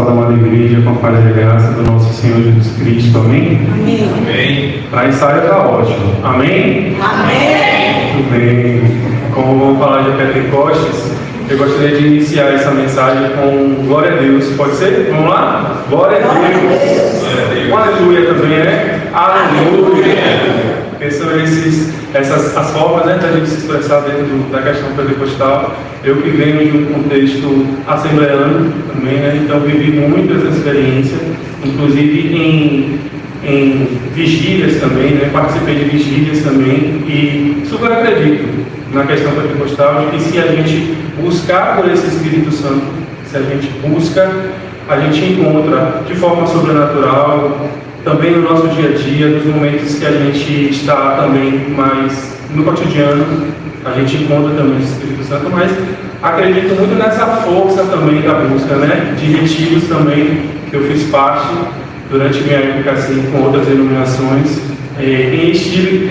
Da amada igreja, com a paz e a graça do nosso Senhor Jesus Cristo, amém? Amém. Amém. Para ensaio está ótimo, amém? Amém. Muito bem. Como vamos falar de Pentecostes, eu gostaria de iniciar essa mensagem com glória a Deus, pode ser? Vamos lá? Glória a Deus. Um aleluia também, né? Aleluia. Porque são as formas, né, da gente se expressar dentro da questão pentecostal. Eu que venho de um contexto assembleano também, né, então vivi muito essa experiência, inclusive em vigílias também, né, participei de vigílias também, e super acredito na questão pentecostal de que se a gente buscar por esse Espírito Santo, se a gente busca, a gente encontra de forma sobrenatural, também no nosso dia a dia, nos momentos que a gente está também mais no cotidiano, a gente encontra também o Espírito Santo, mas acredito muito nessa força também da busca, né? De retiros também, que eu fiz parte durante minha época assim, com outras denominações, em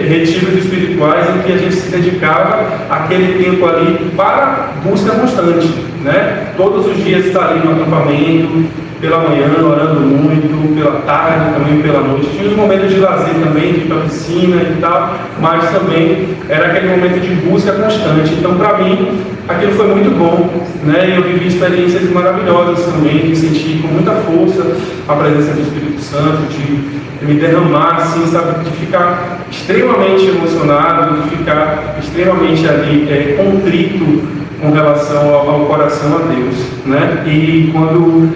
retiros espirituais em que a gente se dedicava aquele tempo ali para busca constante, né? Todos os dias estar ali no acampamento, pela manhã orando muito, pela tarde também, pela noite. Tinha os momentos de lazer também, de ir para a piscina e tal, mas também era aquele momento de busca constante. Então, para mim, aquilo foi muito bom, né? Eu vivi experiências maravilhosas também, de sentir com muita força a presença do Espírito Santo, de me derramar, assim, sabe, de ficar extremamente emocionado, de ficar extremamente ali contrito com relação ao coração a Deus, né? E quando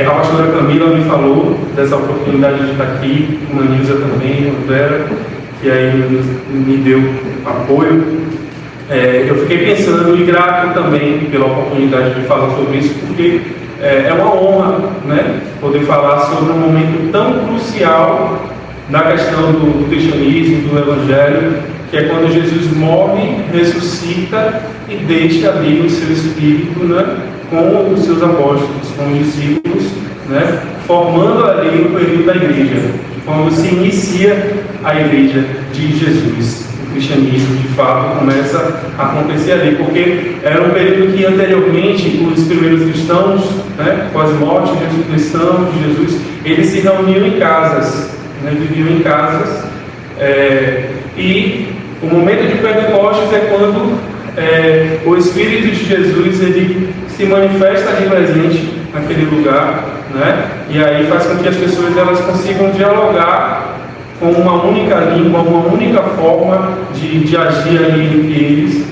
a pastora Camila me falou dessa oportunidade de estar aqui, com a Nilza também, a Vera, que aí me deu apoio, eu fiquei pensando e grato também pela oportunidade de falar sobre isso, porque é uma honra, né, poder falar sobre um momento tão crucial na questão do cristianismo, do evangelho, que é quando Jesus morre, ressuscita e deixa ali o seu Espírito, né, com os seus apóstolos, com os discípulos, né, formando ali o período da igreja, quando se inicia a igreja de Jesus. O cristianismo, de fato, começa a acontecer ali, porque era um período que anteriormente os primeiros cristãos, né, após a morte e ressurreição de Jesus, eles se reuniam em casas, né, viviam em casas, e o momento de Pentecostes é quando o Espírito de Jesus ele se manifesta ali presente naquele lugar, né? E aí faz com que as pessoas elas consigam dialogar com uma única língua, uma única forma de agir ali entre eles.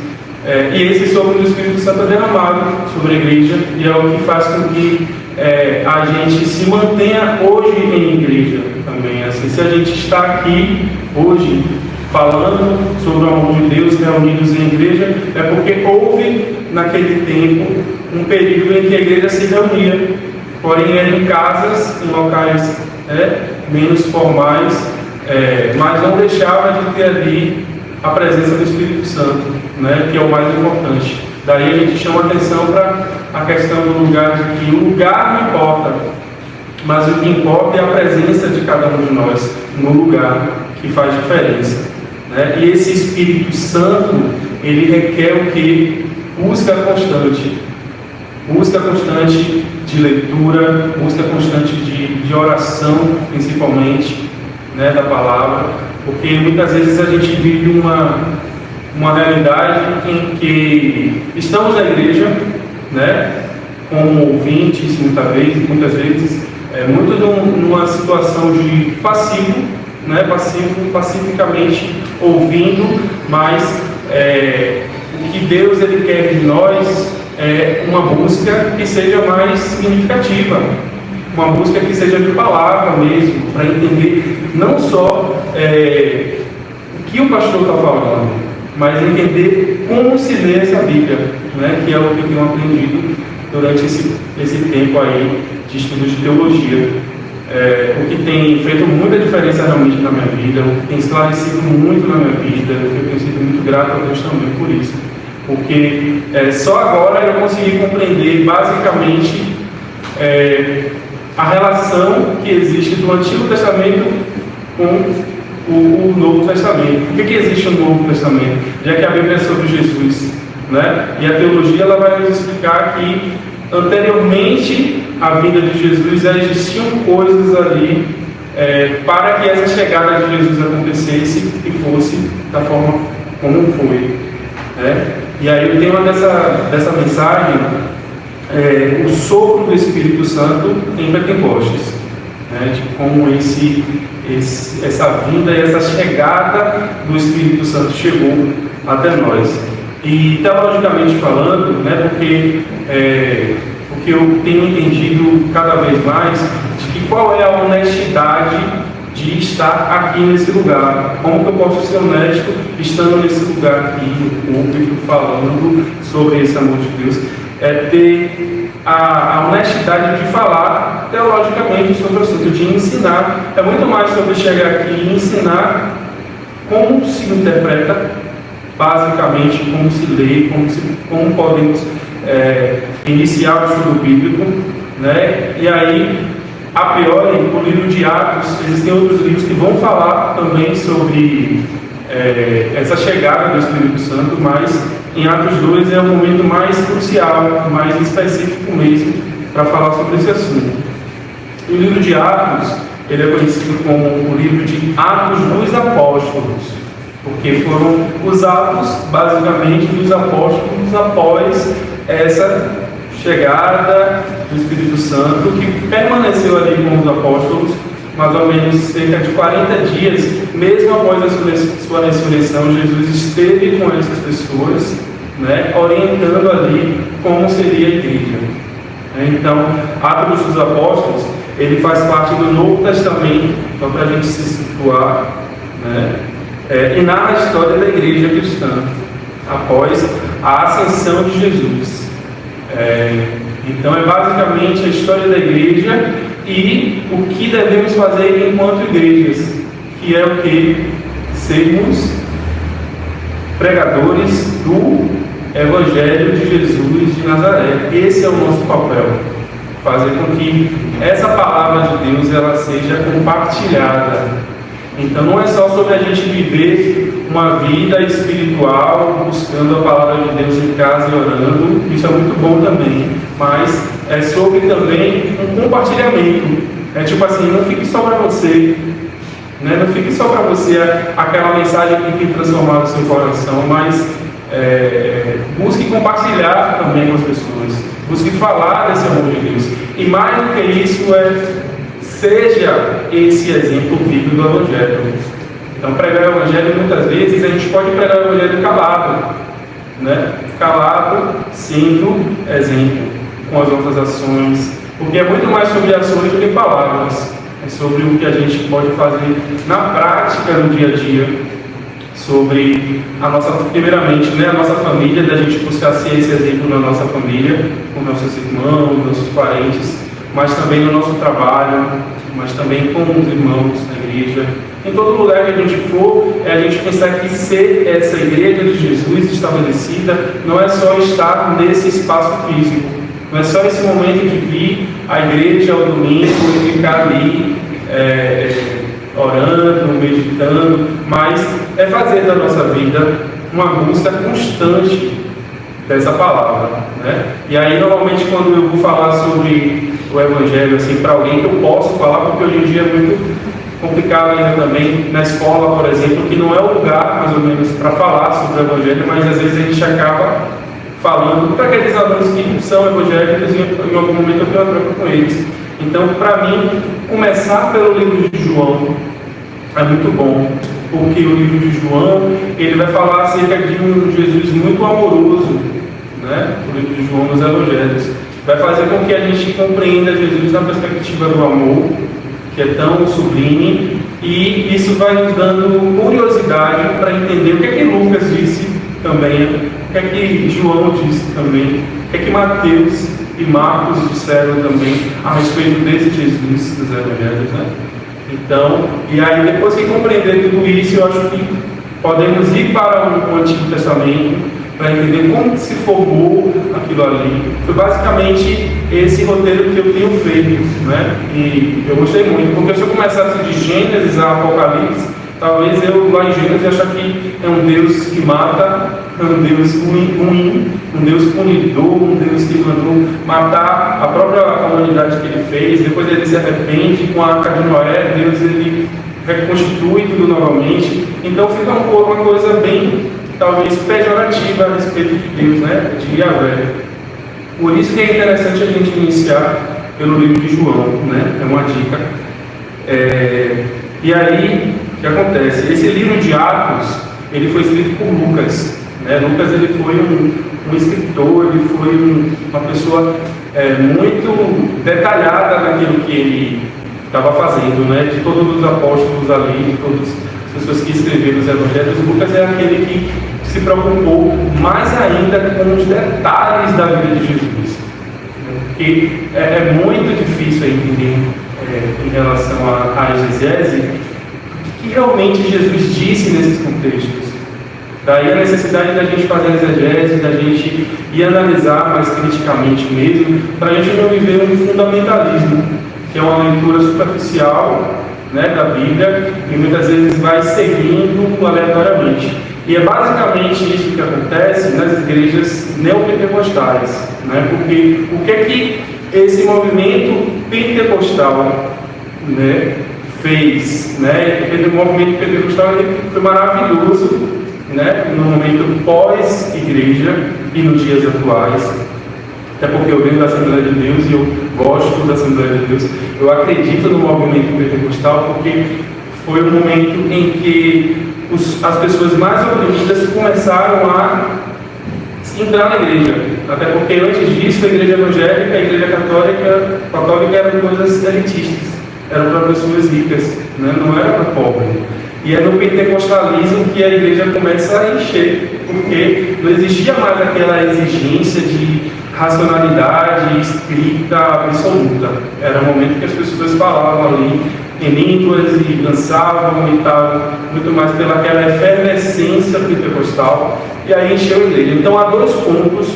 E esse sopro do Espírito Santo é derramado sobre a igreja e é o que faz com que a gente se mantenha hoje em igreja também. Assim, se a gente está aqui hoje falando sobre o amor de Deus, reunidos em igreja, é porque houve naquele tempo um período em que a igreja se reunia, porém era em casas, em locais menos formais, mas não deixava de ter ali a presença do Espírito Santo, né, que é o mais importante. Daí a gente chama atenção para a questão do lugar, de que o lugar não importa, mas o que importa é a presença de cada um de nós no lugar, que faz diferença, né? E esse Espírito Santo, ele requer o que? Busca constante de leitura, busca constante de oração, principalmente, né, da palavra, porque muitas vezes a gente vive uma realidade em que estamos na igreja, né, como ouvintes, muitas vezes, muito numa situação de passivo, né, pacificamente ouvindo, mas o que Deus ele quer de nós é uma busca que seja mais significativa, uma busca que seja de palavra mesmo, para entender não só o que o pastor está falando, mas entender como se lê essa Bíblia, né, que é o que eu tenho aprendido durante esse tempo aí de estudo de teologia. O que tem feito muita diferença realmente na minha vida, o que tem esclarecido muito na minha vida, eu tenho sido muito grato a Deus também por isso, porque só agora eu consegui compreender basicamente a relação que existe do Antigo Testamento com o Novo Testamento. Por que existe o Novo Testamento? Já que a Bíblia é sobre Jesus, né? E a teologia ela vai nos explicar que anteriormente à vinda de Jesus já existiam coisas ali para que essa chegada de Jesus acontecesse e fosse da forma como foi, né? E aí o tema dessa mensagem é o sopro do Espírito Santo em Pentecostes, né? De como essa vinda e essa chegada do Espírito Santo chegou até nós. E teologicamente falando, né, porque o que eu tenho entendido cada vez mais, de que qual é a honestidade de estar aqui nesse lugar. Como que eu posso ser honesto estando nesse lugar aqui, no público, falando sobre esse amor de Deus? É ter a honestidade de falar teologicamente sobre o assunto, de ensinar. É muito mais sobre chegar aqui e ensinar como se interpreta, basicamente, como se lê, como podemos iniciar o estudo bíblico, né? E aí, a priori, o livro de Atos, existem outros livros que vão falar também sobre essa chegada do Espírito Santo, mas em Atos 2 é o momento mais crucial, mais específico mesmo, para falar sobre esse assunto. O livro de Atos, ele é conhecido como o livro de Atos dos Apóstolos, porque foram os atos, basicamente, dos apóstolos após essa chegada do Espírito Santo, que permaneceu ali com os apóstolos mais ou menos cerca de 40 dias, mesmo após a sua ressurreição. Jesus esteve com essas pessoas, né, orientando ali como seria a igreja. Então, Atos dos Apóstolos, ele faz parte do Novo Testamento, só para a gente se situar, né? E narra a história da igreja cristã após a ascensão de Jesus. Então é basicamente a história da igreja e o que devemos fazer enquanto igrejas, que é o que? Sermos pregadores do Evangelho de Jesus de Nazaré. Esse é o nosso papel, fazer com que essa palavra de Deus ela seja compartilhada. Então não é só sobre a gente viver uma vida espiritual, buscando a palavra de Deus em casa e orando, isso é muito bom também, mas é sobre também um compartilhamento. É tipo assim, não fique só para você, né? Não fique só para você aquela mensagem que tem transformado o seu coração, mas busque compartilhar também com as pessoas, busque falar desse amor de Deus. E mais do que isso seja esse exemplo vivo do Evangelho. Então, pregar o Evangelho, muitas vezes, a gente pode pregar o Evangelho calado, né? Calado, sendo exemplo, com as nossas ações, porque é muito mais sobre ações do que palavras, é sobre o que a gente pode fazer na prática, no dia a dia, sobre primeiramente, né, a nossa família, da gente buscar ser esse exemplo na nossa família, com nossos irmãos, nossos parentes, mas também no nosso trabalho, mas também com os irmãos na igreja. Em todo lugar que a gente for, a gente pensar que ser essa igreja de Jesus estabelecida não é só estar nesse espaço físico, não é só esse momento de vir à igreja ao domingo e ficar ali orando, meditando, mas é fazer da nossa vida uma busca constante dessa palavra, né? E aí, normalmente, quando eu vou falar sobre o Evangelho, assim, para alguém que eu posso falar, porque hoje em dia é muito complicado ainda também, na escola, por exemplo, que não é o lugar, mais ou menos, para falar sobre o Evangelho, mas às vezes a gente acaba falando para aqueles alunos que não são evangélicos e em algum momento eu tenho uma troca com eles. Então, para mim, começar pelo livro de João é muito bom, porque o livro de João, ele vai falar acerca de um Jesus muito amoroso, né? O livro de João nos Evangelhos vai fazer com que a gente compreenda Jesus na perspectiva do amor, que é tão sublime, e isso vai nos dando curiosidade para entender o que é que Lucas disse também, o que é que João disse também, o que é que Mateus e Marcos disseram também a respeito desse Jesus dos Evangelhos, né? Então, e aí depois que compreender tudo isso, eu acho que podemos ir para o Antigo Testamento para entender como se formou aquilo ali. Foi basicamente esse roteiro que eu tenho feito, né? E eu gostei muito, porque se eu começasse de Gênesis a Apocalipse, talvez eu lá em Gênesis achar que é um Deus que mata um Deus ruim, um Deus punidor, um Deus que mandou matar a própria humanidade que ele fez. Depois ele se arrepende com a Arca de Noé, Deus ele reconstitui tudo novamente. Então fica uma coisa bem, talvez, pejorativa a respeito de Deus, né? De Yahvé. Por isso que é interessante a gente iniciar pelo livro de João, né? É uma dica. E aí, o que acontece? Esse livro de Atos, ele foi escrito por Lucas, né? Lucas ele foi um escritor, ele foi uma pessoa muito detalhada naquilo que ele estava fazendo, né? De todos os apóstolos ali, de todas as pessoas que escreveram os evangelhos, Lucas é aquele que se preocupou mais ainda com os detalhes da vida de Jesus, porque é muito difícil entender em relação à exegese o que realmente Jesus disse nesses contextos. Daí a necessidade da gente fazer a exegese, da gente ir analisar mais criticamente mesmo, para a gente não viver um fundamentalismo, que é uma leitura superficial, né, da Bíblia, e muitas vezes vai seguindo aleatoriamente. E é basicamente isso que acontece nas igrejas neopentecostais, né? Porque o que é que esse movimento pentecostal, né, fez? Né? O movimento pentecostal ele foi maravilhoso, né, no momento pós-igreja e nos dias atuais. Até porque eu venho da Assembleia de Deus e eu gosto da Assembleia de Deus. Eu acredito no movimento pentecostal porque foi um momento em que as pessoas mais oprimidas começaram a entrar na igreja. Até porque antes disso a igreja evangélica e a igreja católica eram coisas elitistas. Eram para pessoas ricas, né? Não era para pobre. E é no pentecostalismo que a igreja começa a encher, porque não existia mais aquela exigência de racionalidade estrita, absoluta. Era um momento que as pessoas falavam ali em línguas e dançavam e tal, muito mais pelaquela efervescência pentecostal, e aí encheu a igreja. Então há dois pontos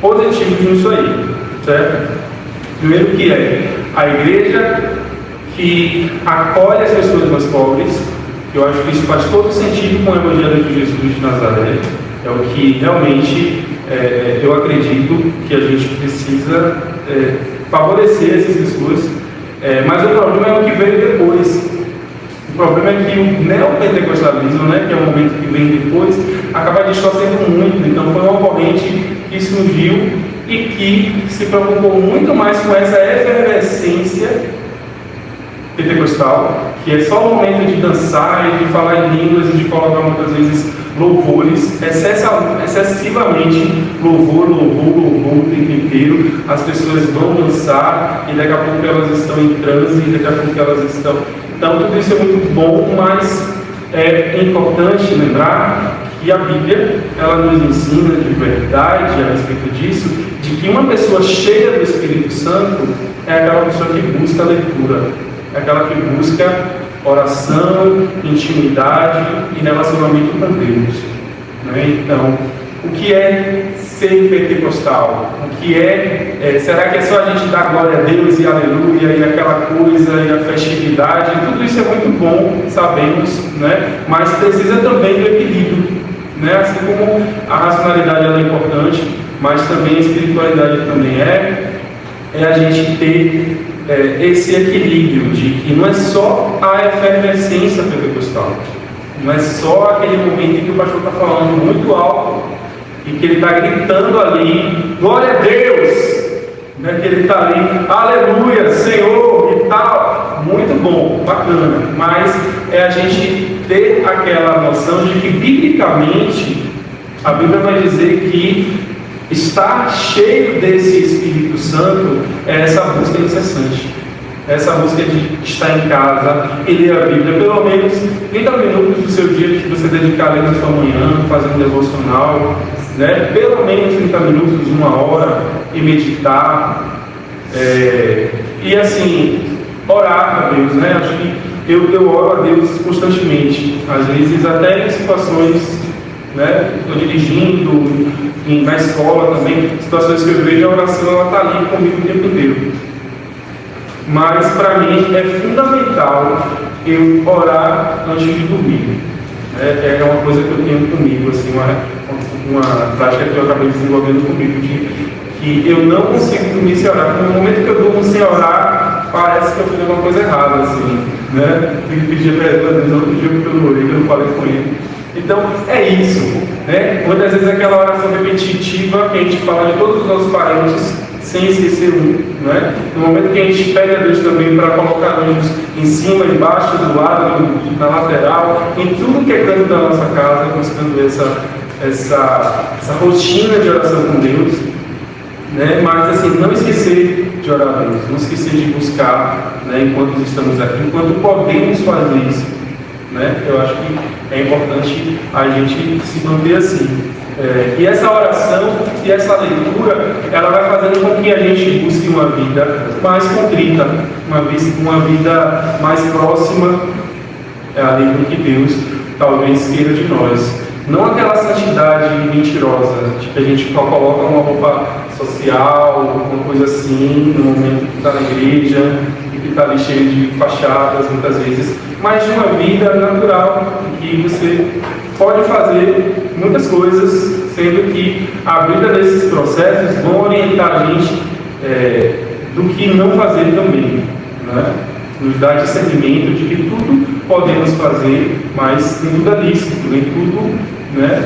positivos nisso aí, certo? Primeiro que é a igreja que acolhe as pessoas mais pobres, que eu acho que isso faz todo sentido com o Evangelho de Jesus de Nazaré, é o que realmente eu acredito que a gente precisa favorecer essas pessoas. Mas o problema é o que veio depois. O problema é que o neopentecostalismo, né, que é o momento que vem depois, acaba distorcendo muito. Então foi uma corrente que surgiu e que se preocupou muito mais com essa efervescência pentecostal, que é só o momento de dançar e de falar em línguas e de colocar muitas vezes louvores, excessivamente louvor o tempo inteiro. As pessoas vão dançar e daqui a pouco elas estão em transe e daqui a pouco elas estão... Então tudo isso é muito bom, mas é importante lembrar que a Bíblia ela nos ensina de verdade a respeito disso, de que uma pessoa cheia do Espírito Santo é aquela pessoa que busca a leitura, é aquela que busca oração, intimidade e relacionamento com Deus, né? Então, o que é ser pentecostal? O que será que é só a gente dar glória a Deus e aleluia e aquela coisa e a festividade? Tudo isso é muito bom, sabemos, né? Mas precisa também do equilíbrio, né? Assim como a racionalidade ela é importante, mas também a espiritualidade também é a gente ter esse equilíbrio de que não é só a efervescência pentecostal, não é só aquele momento em que o pastor está falando muito alto e que ele está gritando ali, glória a Deus, né? Que ele está ali, aleluia, Senhor e tal, muito bom, bacana, mas é a gente ter aquela noção de que biblicamente a Bíblia vai dizer que estar cheio desse Espírito Santo é essa busca incessante, essa busca de estar em casa e ler a Bíblia, pelo menos 30 minutos do seu dia que você dedicar a ler na sua manhã, fazer um devocional, né? Pelo menos 30 minutos, 1 hora, e meditar, e assim, orar a Deus, né? Acho que eu oro a Deus constantemente, às vezes até em situações, né? Estou dirigindo, na escola também, situações que eu vejo, a oração ela está ali comigo o tempo inteiro. Mas para mim é fundamental eu orar antes de dormir. É uma coisa que eu tenho comigo, assim, uma prática que eu acabei desenvolvendo comigo, que eu não consigo dormir sem orar. No momento que eu durmo sem orar, parece que eu fiz alguma coisa errada, assim, né? Tenho que pedir perdão a Deus, outro dia que eu não orei, que eu não falei com ele. Então, é isso, né? Muitas vezes é aquela oração repetitiva que a gente fala de todos os nossos parentes, sem esquecer um, né? No momento que a gente pede a Deus também para colocar anjos em cima, embaixo, do lado, na lateral, em tudo que é canto da nossa casa, buscando essa rotina de oração com Deus, né? Mas assim, não esquecer de orar a Deus, não esquecer de buscar, né? Enquanto estamos aqui, enquanto podemos fazer isso, né? Eu acho que é importante a gente se manter assim. E essa oração e essa leitura, ela vai fazendo com que a gente busque uma vida mais contrita, uma vida mais próxima ali do que Deus talvez queira de nós. Não aquela santidade mentirosa, de que a gente coloca uma roupa social, uma coisa assim, no momento que está na igreja, e que está ali cheio de fachadas muitas vezes, mas de uma vida natural, que você pode fazer muitas coisas, sendo que a vida desses processos vão orientar a gente do que não fazer também, né? Nos dá discernimento de que tudo podemos fazer, mas nem tudo é lícito, nem tudo, né,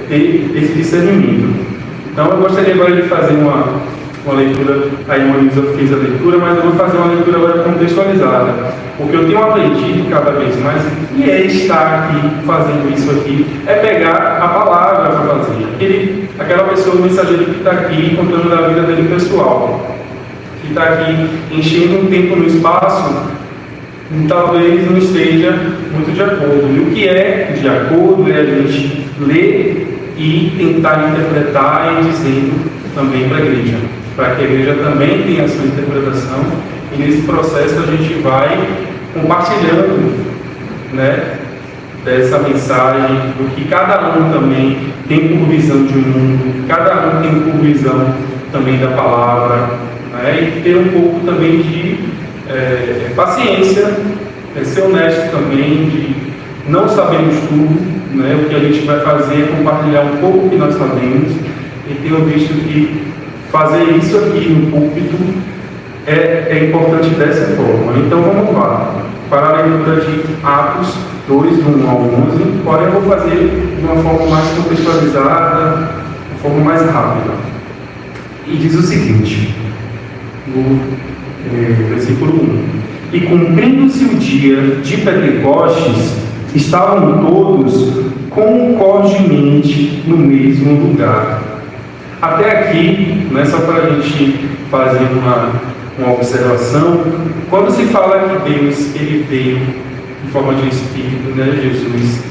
ter esse discernimento. Então eu gostaria agora de fazer uma leitura, a irmã Luísa fez a leitura, mas eu vou fazer uma leitura agora contextualizada, porque eu tenho aprendido cada vez mais que estar aqui fazendo isso aqui é pegar a palavra para fazer. Aquela pessoa, o mensageiro que está aqui contando da vida dele pessoal, que está aqui enchendo um tempo no espaço, talvez não esteja muito de acordo. E o que é de acordo é a gente ler e tentar interpretar e dizendo também para a igreja, para que a igreja também tenha a sua interpretação, e nesse processo a gente vai compartilhando, né, dessa mensagem, do que cada um também tem por visão de mundo, cada um tem por visão também da palavra, né, e ter um pouco também de paciência, ser honesto também, de não sabemos tudo, né, o que a gente vai fazer é compartilhar um pouco o que nós sabemos, e tenho visto que fazer isso aqui no púlpito é importante dessa forma. Então vamos lá, para a leitura de Atos 2, 1 ao 11, porém eu vou fazer de uma forma mais contextualizada, de forma mais rápida. E diz o seguinte, no versículo 1: E cumprindo-se o dia de Pentecostes, estavam todos concordemente no mesmo lugar. Até aqui, não é só para a gente fazer uma observação, quando se fala que Deus ele veio em forma de Espírito, né, Jesus,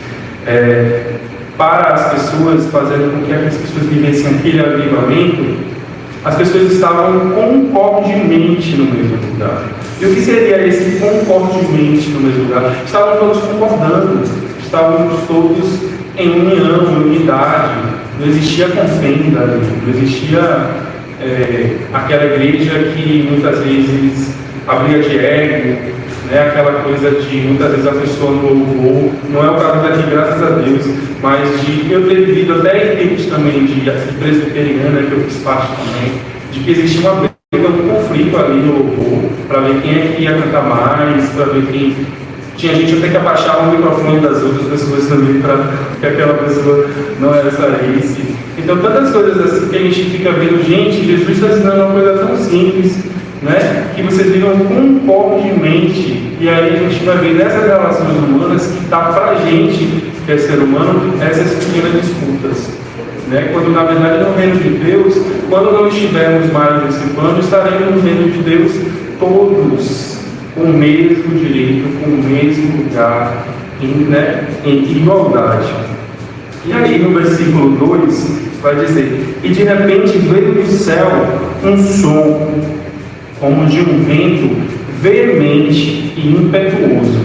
para as pessoas, fazendo com que as pessoas vivessem aquele avivamento, as pessoas estavam concordemente no mesmo lugar. E o que seria esse concordemente no mesmo lugar? Estavam todos concordando, estávamos todos em união, em unidade. Não existia contenda, não existia aquela igreja que muitas vezes abria de ego, né? Aquela coisa de muitas vezes a pessoa no louvor, não é o caso daqui, graças a Deus, mas de eu ter vivido até em tempos também de presbiteriana, que eu fiz parte também, de que existia uma briga, um conflito ali no louvor, para ver quem é que ia cantar mais, para ver quem. Tinha gente até que abaixava o microfone das outras pessoas também, para que aquela pessoa não era saísse. Então, tantas coisas assim que a gente fica vendo, gente, Jesus está ensinando uma coisa tão simples, né? Que vocês vivam concordemente, e aí a gente vai ver nessas relações humanas que está para a gente, que é ser humano, essas pequenas disputas, né? Quando na verdade no reino de Deus, quando não estivermos mais nesse plano, estaremos no reino de Deus todos com o mesmo direito, com o mesmo lugar, em igualdade. E aí no versículo 2 vai dizer: E de repente veio do céu um som, como de um vento veemente e impetuoso,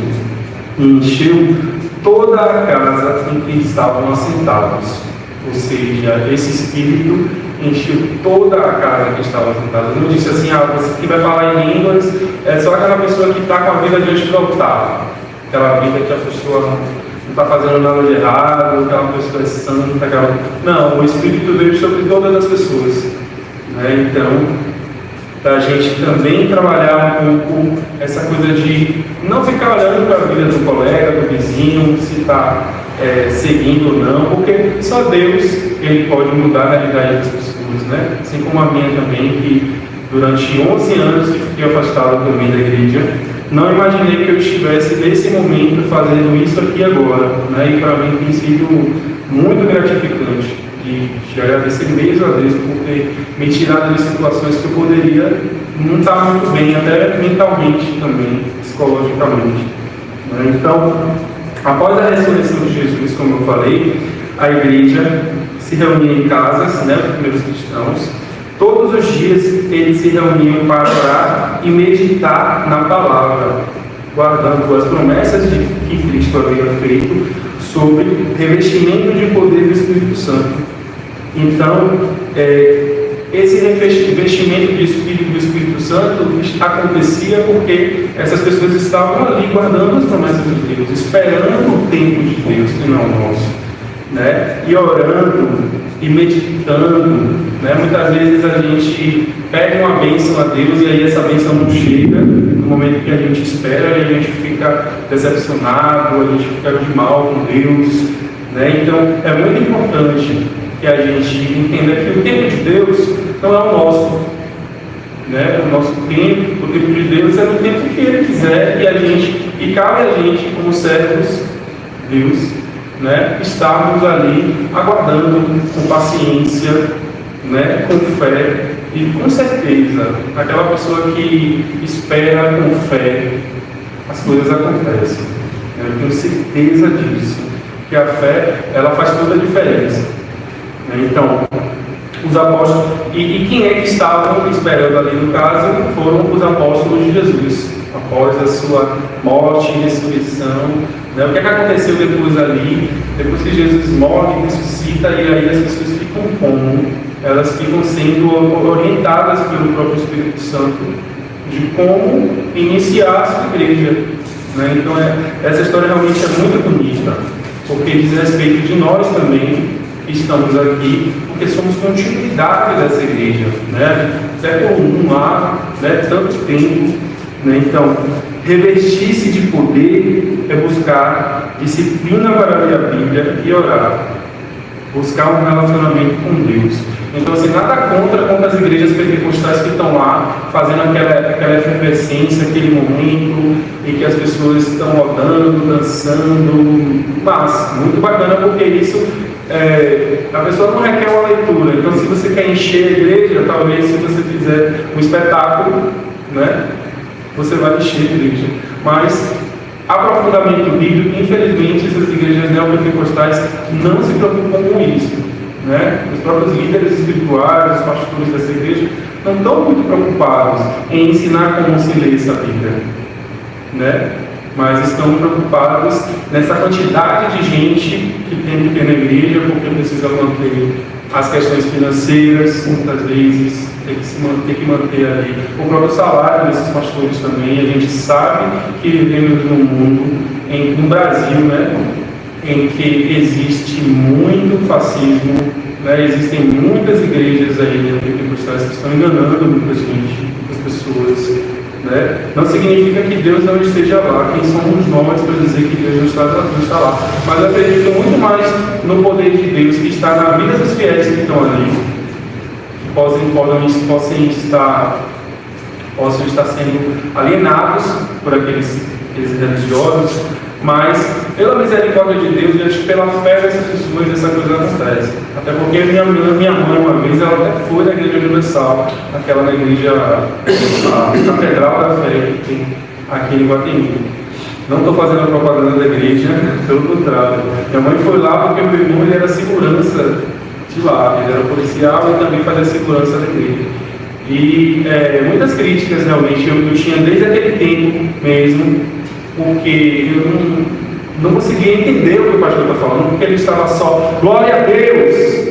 e encheu toda a casa em que estavam assentados. Ou seja, esse Espírito encheu toda a casa que estava assentada. Não disse assim, você que vai falar em línguas, é só aquela pessoa que está com a vida diante do altar. Aquela vida que a pessoa não está fazendo nada de errado, aquela pessoa é santa, aquela... Não, o Espírito veio sobre todas as pessoas, né? Então, da gente também trabalhar um pouco essa coisa de não ficar olhando para a vida do colega, do vizinho, se está seguindo ou não, porque só Deus ele pode mudar a realidade das pessoas, né? Assim como a minha também, que durante 11 anos que fiquei afastado também da igreja, não imaginei que eu estivesse nesse momento fazendo isso aqui agora, né? E para mim tem sido muito gratificante de agradecer mesmo a Deus por ter me tirado de situações que eu poderia não estar muito bem, até mentalmente também, psicologicamente, né? Então, após a ressurreição de Jesus, como eu falei, a igreja se reunia em casas, né, os primeiros cristãos. Todos os dias eles se reuniam para orar e meditar na palavra, guardando as promessas de que Cristo havia feito sobre revestimento de poder do Espírito Santo. Então, esse revestimento do Espírito Santo acontecia porque essas pessoas estavam ali guardando as promessas de Deus, esperando o tempo de Deus, que não o nosso, né? E orando e meditando, né? Muitas vezes a gente pede uma bênção a Deus e aí essa bênção não chega no momento que a gente espera e a gente fica decepcionado, a gente fica de mal com Deus, né? Então é muito importante que a gente entenda que o tempo de Deus não é o nosso, né? O nosso tempo, o tempo de Deus é no tempo que Ele quiser e cabe a gente, como servos de Deus, né? Estarmos ali aguardando com paciência, né? Com fé e com certeza. Aquela pessoa que espera com fé, as coisas acontecem. Eu tenho certeza disso, que a fé ela faz toda a diferença. Então, os apóstolos, e quem é que estavam esperando ali no caso, foram os apóstolos de Jesus, após a sua morte e ressurreição, né? O que é que aconteceu depois ali? Depois que Jesus morre, ressuscita, e aí as pessoas ficam como? Elas ficam sendo orientadas pelo próprio Espírito Santo de como iniciar a sua igreja, né? Então, essa história realmente é muito bonita, porque diz respeito de nós também, estamos aqui porque somos continuidade dessa igreja, né? Século I lá, né? Tanto tempo, né? Então, revestir-se de poder é buscar disciplina para ler a Bíblia e orar, buscar um relacionamento com Deus. Então, assim, nada contra as igrejas pentecostais que estão lá fazendo aquela efervescência, aquele momento em que as pessoas estão rodando, dançando, mas muito bacana porque isso a pessoa não requer uma leitura. Então, se você quer encher a igreja, talvez se você fizer um espetáculo, né, você vai encher a igreja. Mas aprofundamento bíblico, infelizmente, essas igrejas neopentecostais não se preocupam com isso, né? Os próprios líderes espirituais, os pastores dessa igreja, não estão muito preocupados em ensinar como se lê essa Bíblia, né? Mas estão preocupados nessa quantidade de gente que tem que ter na igreja, porque precisa manter as questões financeiras, muitas vezes tem que manter ali o próprio salário desses pastores também. A gente sabe que vivemos num mundo, no Brasil, né, em que existe muito fascismo, né, existem muitas igrejas aí pentecostais que estão enganando muita gente, muitas pessoas. Né? Não significa que Deus não esteja lá. Quem somos nós para dizer que Deus não está lá? Mas eu acredito muito mais no poder de Deus que está na vida dos fiéis que estão ali, que possam estar sendo alienados por aqueles religiosos, mas pela misericórdia de Deus, e acho que pela fé dessas pessoas essa coisa acontece. Até porque minha mãe uma vez, ela até foi na Igreja Universal, aquela na igreja, a Catedral da Fé que tem aqui em Guatemi. Não estou fazendo a propaganda da igreja, pelo contrário. Minha mãe foi lá porque meu irmão ele era segurança de lá, ele era policial e também fazia segurança da igreja. E muitas críticas realmente eu tinha desde aquele tempo mesmo, porque eu não conseguia entender o que o pastor está falando, porque ele estava só, glória a Deus,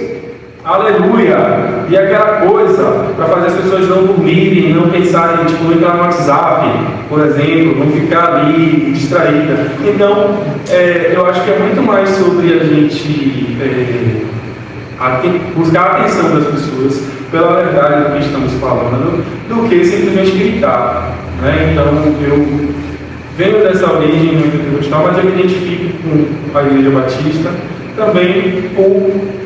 aleluia, e aquela coisa para fazer as pessoas não dormirem, não pensarem, tipo, não entrar no WhatsApp, por exemplo, não ficar ali distraída. Então, eu acho que é muito mais sobre a gente buscar a atenção das pessoas pela verdade do que estamos falando, do que simplesmente gritar, né? Então, eu venho dessa origem muito pentecostal, mas eu me identifico com a Igreja Batista também por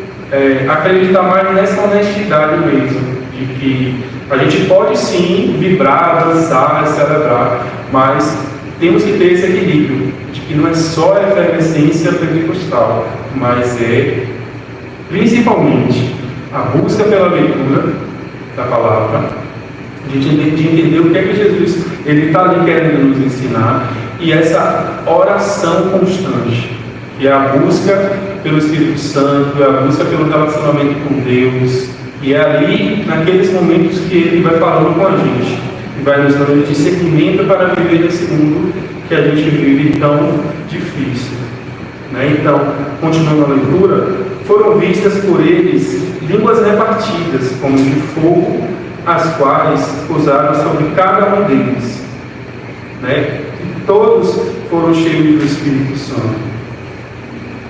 acreditar mais nessa honestidade mesmo, de que a gente pode sim vibrar, dançar, celebrar, mas temos que ter esse equilíbrio, de que não é só a efervescência pentecostal, mas é principalmente a busca pela leitura da palavra, de entender o que é que Jesus está ali querendo nos ensinar, e essa oração constante, que é a busca pelo Espírito Santo, é a busca pelo relacionamento com Deus, e é ali, naqueles momentos, que Ele vai falando com a gente, e vai nos dando discernimento para viver nesse mundo que a gente vive tão difícil. Né? Então, continuando a leitura, foram vistas por eles línguas repartidas, como de fogo, as quais pousaram sobre cada um deles. Né? E todos foram cheios do Espírito Santo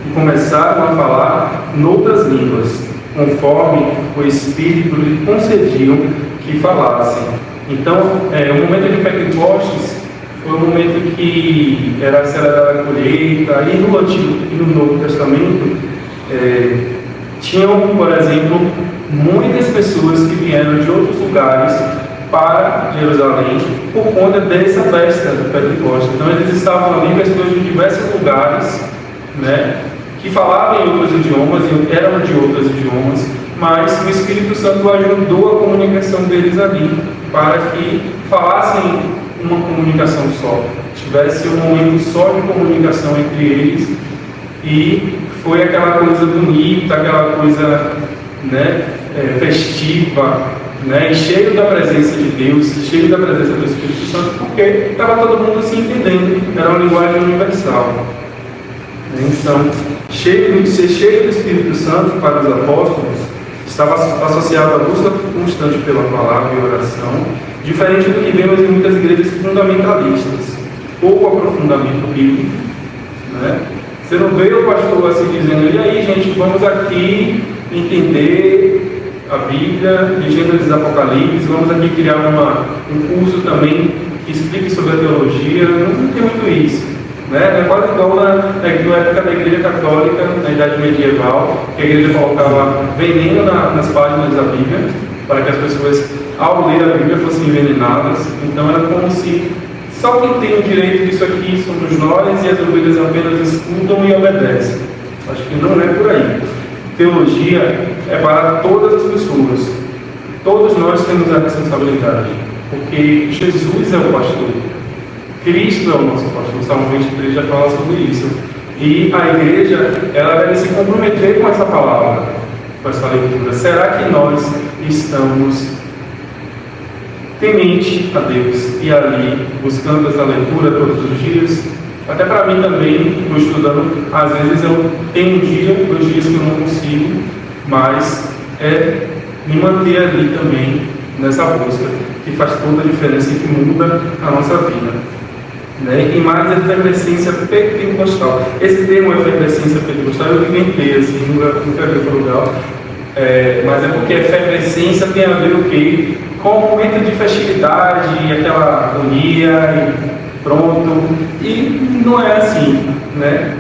e começaram a falar noutras línguas, conforme o Espírito lhe concediam que falassem. Então, o momento de Pentecostes foi um momento que era celebrada a colheita, e no Antigo e no Novo Testamento tinham, por exemplo, muitas pessoas que vieram de outros lugares para Jerusalém por conta dessa festa do Pentecostes. Então eles estavam ali, pessoas de diversos lugares, né, que falavam em outros idiomas, e eram de outros idiomas, mas o Espírito Santo ajudou a comunicação deles ali, para que falassem uma comunicação só, tivesse um momento só de comunicação entre eles, e foi aquela coisa bonita, aquela coisa, né, festiva, né, e cheio da presença de Deus, cheio da presença do Espírito Santo, porque estava todo mundo se entendendo, era uma linguagem universal. Então, ser cheio do Espírito Santo para os apóstolos estava associado à busca constante pela palavra e oração, diferente do que vemos em muitas igrejas fundamentalistas, pouco aprofundamento bíblico, né? Você não vê o pastor assim dizendo: e aí, gente, vamos aqui entender a Bíblia, de Gênesis e Apocalipse, vamos aqui criar um curso também que explique sobre a teologia. Não tem muito isso, né? É quase igual na época da Igreja Católica, na Idade Medieval, que a igreja colocava veneno nas páginas da Bíblia, para que as pessoas, ao ler a Bíblia, fossem envenenadas. Então era como se só quem tem o direito disso aqui somos nós, e as ovelhas apenas escutam e obedecem. Acho que não é por aí. Teologia é para todas as pessoas. Todos nós temos a responsabilidade, porque Jesus é o pastor, Cristo é o nosso pastor. O Salmo 23 já fala sobre isso. E a igreja, ela deve se comprometer com essa palavra, com essa leitura. Será que nós estamos temente a Deus e ali buscando essa leitura todos os dias? Até para mim também, estou estudando, às vezes eu tenho um dia, 2 dias que eu não consigo, mas é me manter ali também nessa busca, que faz toda a diferença e que muda a nossa vida. Né? E mais efervescência pentecostal. Esse termo efervescência pentecostal eu inventei, assim, nunca vi para lugar. Mas é porque efervescência tem a ver o quê? Com o momento de festividade, aquela agonia, e pronto. E não é assim, né?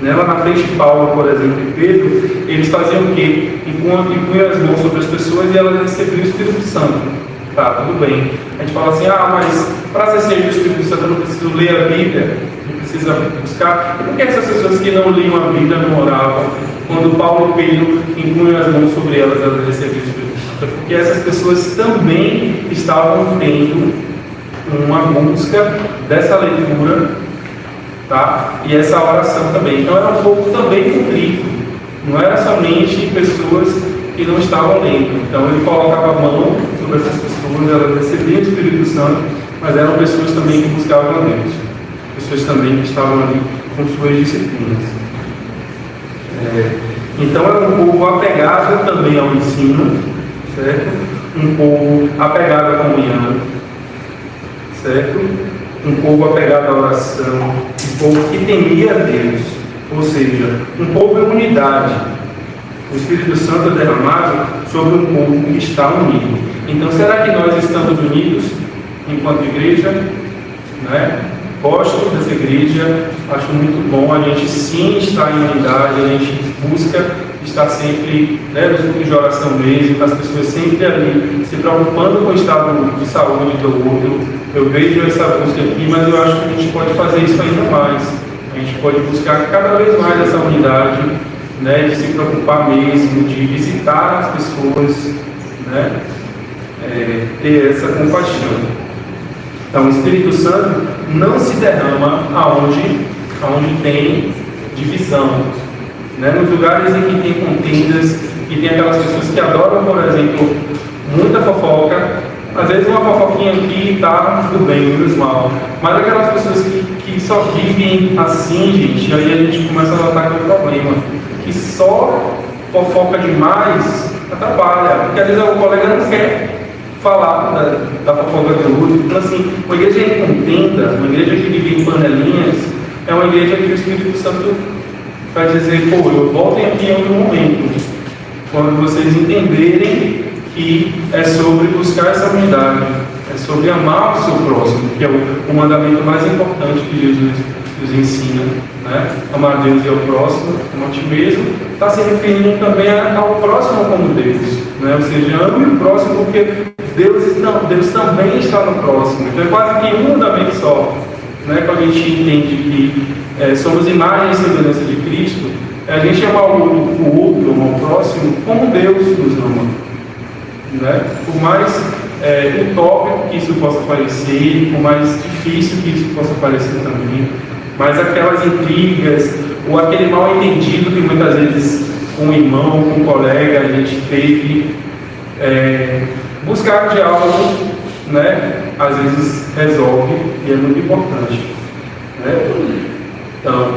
Lá na frente de Paulo, por exemplo, e Pedro, eles faziam o quê? Impunham as mãos sobre as pessoas e elas recebiam o Espírito Santo. Tá, tudo bem. A gente fala assim: mas para ser cheio do Espírito Santo eu não preciso ler a Bíblia, não precisa buscar. E por que essas pessoas que não liam a Bíblia não oravam? Quando Paulo e Pedro impunham as mãos sobre elas, elas recebiam o Espírito Santo. É porque essas pessoas também estavam tendo uma busca dessa leitura, tá? E essa oração também. Então era um pouco também contrito. Não era somente pessoas que não estavam lendo. Então ele colocava a mão sobre essas pessoas, elas recebiam o Espírito Santo, mas eram pessoas também que buscavam a Deus, pessoas também que estavam ali com suas disciplinas. Então é um povo apegado também ao ensino, certo? Um povo apegado à comunhão, certo? Um povo apegado à oração, um povo que temia a Deus, ou seja, um povo em unidade. O Espírito Santo é derramado sobre um povo que está unido. Então, será que nós estamos unidos enquanto igreja? Né? Gosto dessa igreja, acho muito bom. A gente sim está em unidade, a gente busca estar sempre, né, nos grupos de oração mesmo, as pessoas sempre ali se preocupando com o estado de saúde do outro. Eu vejo essa busca aqui, mas eu acho que a gente pode fazer isso ainda mais. A gente pode buscar cada vez mais essa unidade, né, de se preocupar mesmo, de visitar as pessoas, né, ter essa compaixão. Então, o Espírito Santo não se derrama aonde tem divisão, né, nos lugares em que tem contendas, e tem aquelas pessoas que adoram, por exemplo, muita fofoca. Às vezes uma fofoquinha aqui está tudo bem, menos mal. Mas aquelas pessoas que só vivem assim, gente, aí a gente começa a notar que é um problema. Que só fofoca demais atrapalha. Porque às vezes o colega não quer falar da fofoca do outro. Então assim, uma igreja em contenda, uma igreja que vive em panelinhas, é uma igreja que o Espírito Santo vai dizer, pô, eu volto aqui em outro momento. Quando vocês entenderem que é sobre buscar essa unidade, é sobre amar o seu próximo, que é o mandamento mais importante que Jesus nos ensina, né? Amar a Deus e ao próximo, como a ti mesmo, está se referindo também ao próximo como Deus, né? Ou seja, ame o próximo porque Deus também está no próximo. Então é quase que um mandamento só, né? Quando a gente entende que somos imagem e semelhança de Cristo, a gente amar o outro, o próximo, como Deus nos ama. Né? Por mais utópico que isso possa parecer, por mais difícil que isso possa parecer também, mas aquelas intrigas, ou aquele mal entendido que muitas vezes com um irmão, com um colega, a gente teve, buscar diálogo, né? Às vezes resolve e é muito importante, né? Então,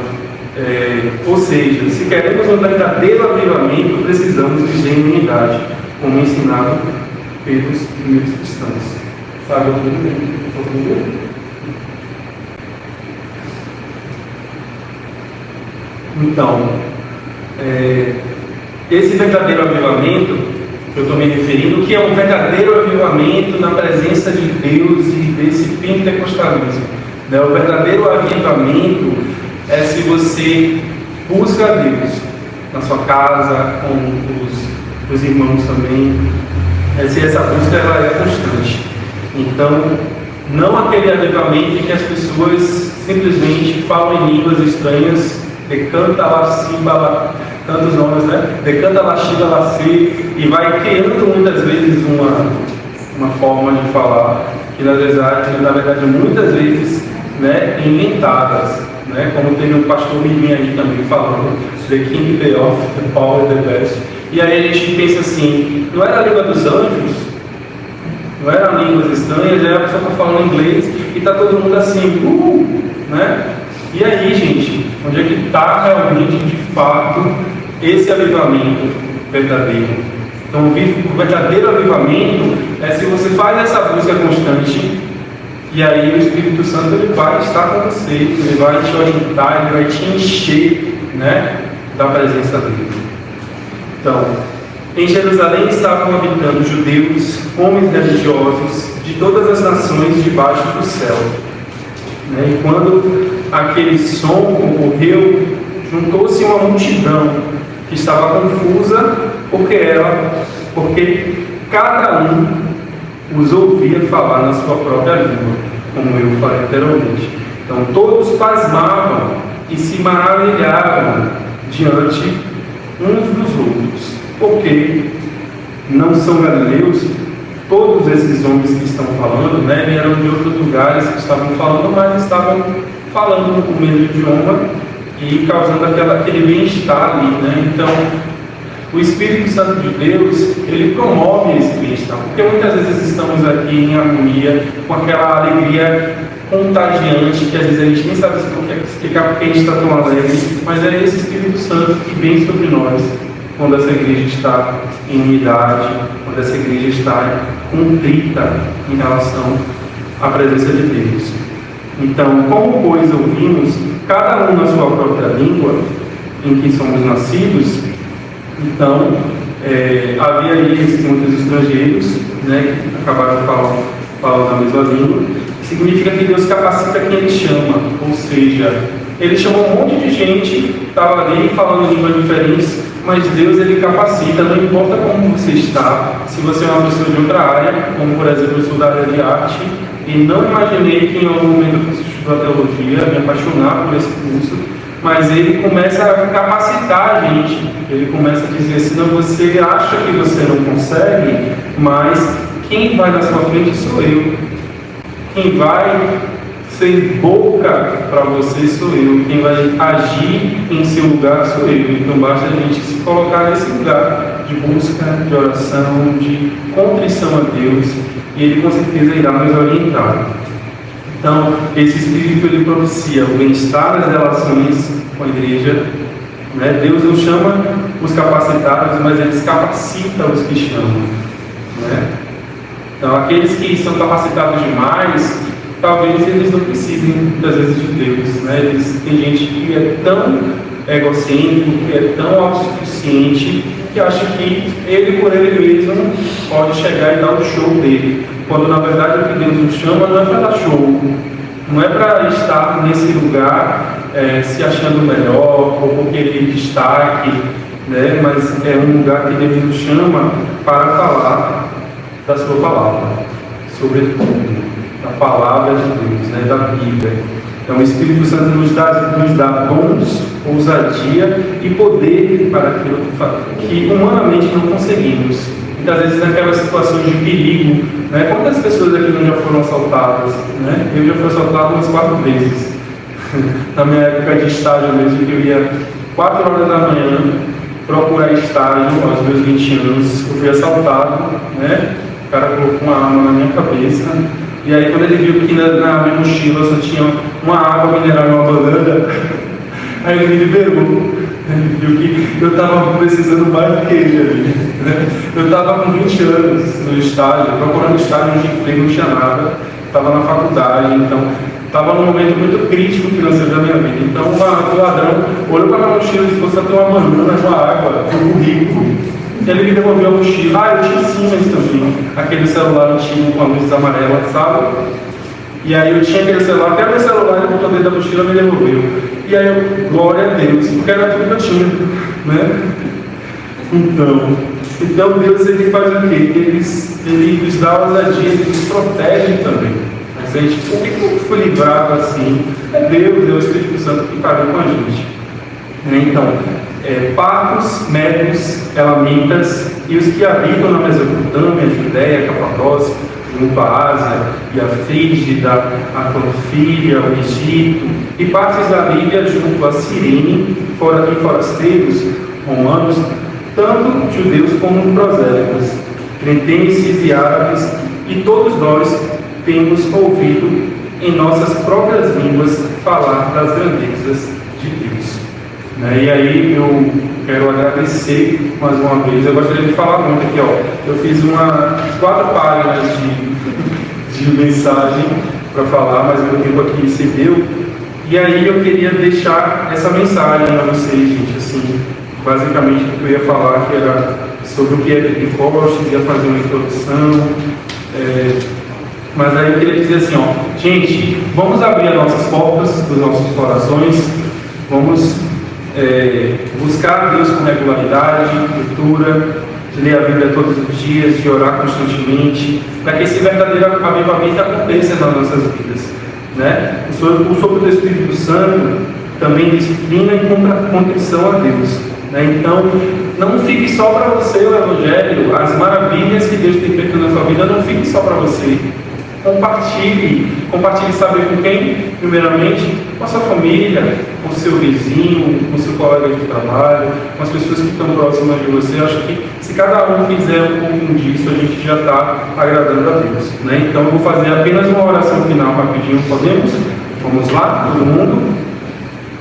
ou seja, se queremos um verdadeiro avivamento, precisamos viver em unidade, como ensinado pelos primeiros cristãos. Sabe o que Então, esse verdadeiro avivamento, que eu estou me referindo, que é um verdadeiro avivamento na presença de Deus e desse pentecostalismo. Né? O verdadeiro avivamento é se você busca a Deus na sua casa, com os irmãos também, se essa busca ela é constante. Então, não aquele avivamento em que as pessoas simplesmente falam em línguas estranhas, decanta lá, simba, tantos nomes, né? Decanta lá, xinga lá, e vai criando muitas vezes uma forma de falar que na verdade muitas vezes, né, inventadas, né? Como teve um pastor Mirinha aí também falando, the king, the of, the power, the best. E aí a gente pensa assim, não era a língua dos anjos? Não eram línguas estranhas? Aí a pessoa está falando inglês e está todo mundo assim, né? E aí, gente, onde é que está realmente, de fato, esse avivamento verdadeiro? Então, o verdadeiro avivamento é se você faz essa busca constante, e aí o Espírito Santo ele vai estar com você, ele vai te orientar, ele vai te encher, né, da presença dele. Então, em Jerusalém estavam habitando judeus, homens religiosos de todas as nações debaixo do céu. E quando aquele som ocorreu, juntou-se uma multidão que estava confusa, porque cada um os ouvia falar na sua própria língua, como eu falei anteriormente. Então todos pasmavam e se maravilhavam diante uns dos outros, porque não são galileus. Todos esses homens que estão falando, né, vieram de outros lugares que estavam falando, mas estavam falando o mesmo idioma e causando aquele bem-estar ali, né? Então, o Espírito Santo de Deus, ele promove esse bem-estar, porque muitas vezes estamos aqui em harmonia, com aquela alegria contagiante, que às vezes a gente nem sabe explicar porque a gente está tão alegre, mas é esse Espírito Santo que vem sobre nós, quando essa igreja está em unidade, quando essa igreja está contrita em relação à presença de Deus. Então, como pois ouvimos, cada um na sua própria língua, em que somos nascidos, então, havia aí muitos estrangeiros, né, que acabaram falando a mesma língua. Significa que Deus capacita quem Ele chama, ou seja, Ele chamou um monte de gente, estava ali falando línguas diferentes, mas Deus Ele capacita, não importa como você está, se você é uma pessoa de outra área, como por exemplo eu sou da área de arte, e não imaginei que em algum momento eu fosse estudar teologia, me apaixonar por esse curso, mas Ele começa a capacitar a gente, Ele começa a dizer, senão você acha que você não consegue, mas quem vai na sua frente sou eu. Quem vai ser boca para você sou eu. Quem vai agir em seu lugar sou eu. Então basta a gente se colocar nesse lugar de busca, de oração, de contrição a Deus, e Ele com certeza irá nos orientar. Então, esse Espírito ele propicia o bem-estar das relações com a igreja, né? Deus não chama os capacitados, mas Ele capacita os que chamam, né? Então, aqueles que são capacitados demais, talvez eles não precisem muitas vezes de Deus, né? Tem gente que é tão egocêntrico, que é tão autossuficiente, que acha que ele por ele mesmo pode chegar e dar o show dele, quando na verdade o que Deus nos chama não é para dar show, não é para estar nesse lugar se achando melhor ou por querer destaque, né? Mas é um lugar que Deus nos chama para falar da sua palavra, sobretudo da palavra de Deus, né? Da Bíblia. Então o Espírito Santo nos dá dons, ousadia e poder para aquilo que humanamente não conseguimos. Muitas vezes naquelas situações de perigo, né? Quantas pessoas aqui não já foram assaltadas? Né? Eu já fui assaltado umas 4 vezes. Na minha época de estágio mesmo, que eu ia 4 horas da manhã procurar estágio aos meus 20 anos, eu fui assaltado, né? O cara colocou uma arma na minha cabeça. E aí quando ele viu que na minha mochila só tinha uma água mineral e uma banana, aí ele me liberou. Ele viu que eu estava precisando mais do que ele ali. Eu estava com 20 anos no estágio, procurando estágio de emprego, não tinha nada, estava na faculdade, então estava num momento muito crítico financeiro da minha vida. Então o ladrão olhou para a minha mochila e disse, você tem uma banana, uma água, um currículo. Ele me devolveu a mochila. Eu tinha Siemens também, aquele celular antigo com a luz amarela, sabe? E aí eu tinha aquele celular, até meu celular ele botou dentro da mochila e me devolveu. E aí eu, glória a Deus, porque era tudo que eu tinha, né? Então Deus ele faz o quê? Ele nos dá ousadia, ele nos protege também. Mas a gente, por que eu fui livrado assim? É Deus, é o Espírito Santo que pagou com a gente. Então, Partos, Medos, Elamitas e os que habitam na Mesopotâmia, Judéia, Capadócia, junto à Ásia e a Frígida, a Panfilha, o Egito e partes da Líbia junto a Cirene, e forasteiros, romanos, tanto judeus como prosélitos, cretenses e árabes, e todos nós temos ouvido em nossas próprias línguas falar das grandezas de Deus. E aí eu quero agradecer mais uma vez. Eu gostaria de falar muito aqui, eu fiz 4 páginas de mensagem para falar, mas meu tempo aqui cedeu. E aí eu queria deixar essa mensagem para vocês, gente. Assim, basicamente o que eu ia falar que era sobre o que é Pentecostes, ia fazer uma introdução. Mas aí eu queria dizer assim, gente, vamos abrir as nossas portas dos nossos corações, vamos buscar a Deus com regularidade, leitura, de ler a Bíblia todos os dias, de orar constantemente, para que esse verdadeiro avivamento aconteça nas nossas vidas, né? O sopro do Espírito Santo também disciplina e contrição a Deus, né? Então, não fique só para você o Evangelho, as maravilhas que Deus tem feito na sua vida, não fique só para você. Compartilhe saber com quem? Primeiramente, com a sua família, com o seu vizinho, com o seu colega de trabalho, com as pessoas que estão próximas de você. Eu acho que se cada um fizer um pouquinho disso, a gente já está agradando a Deus, né? Então eu vou fazer apenas uma oração final rapidinho, podemos? Vamos lá, todo mundo?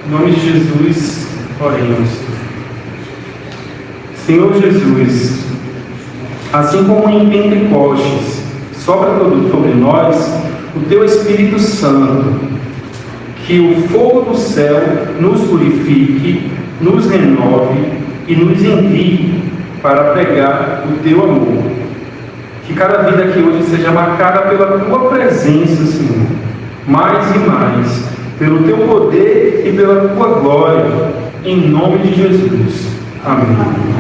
Em nome de Jesus, oremos. Senhor Jesus, assim como em Pentecostes sopra sobre nós o Teu Espírito Santo, que o fogo do céu nos purifique, nos renove e nos envie para pregar o Teu amor. Que cada vida aqui hoje seja marcada pela Tua presença, Senhor, mais e mais, pelo Teu poder e pela Tua glória, em nome de Jesus. Amém.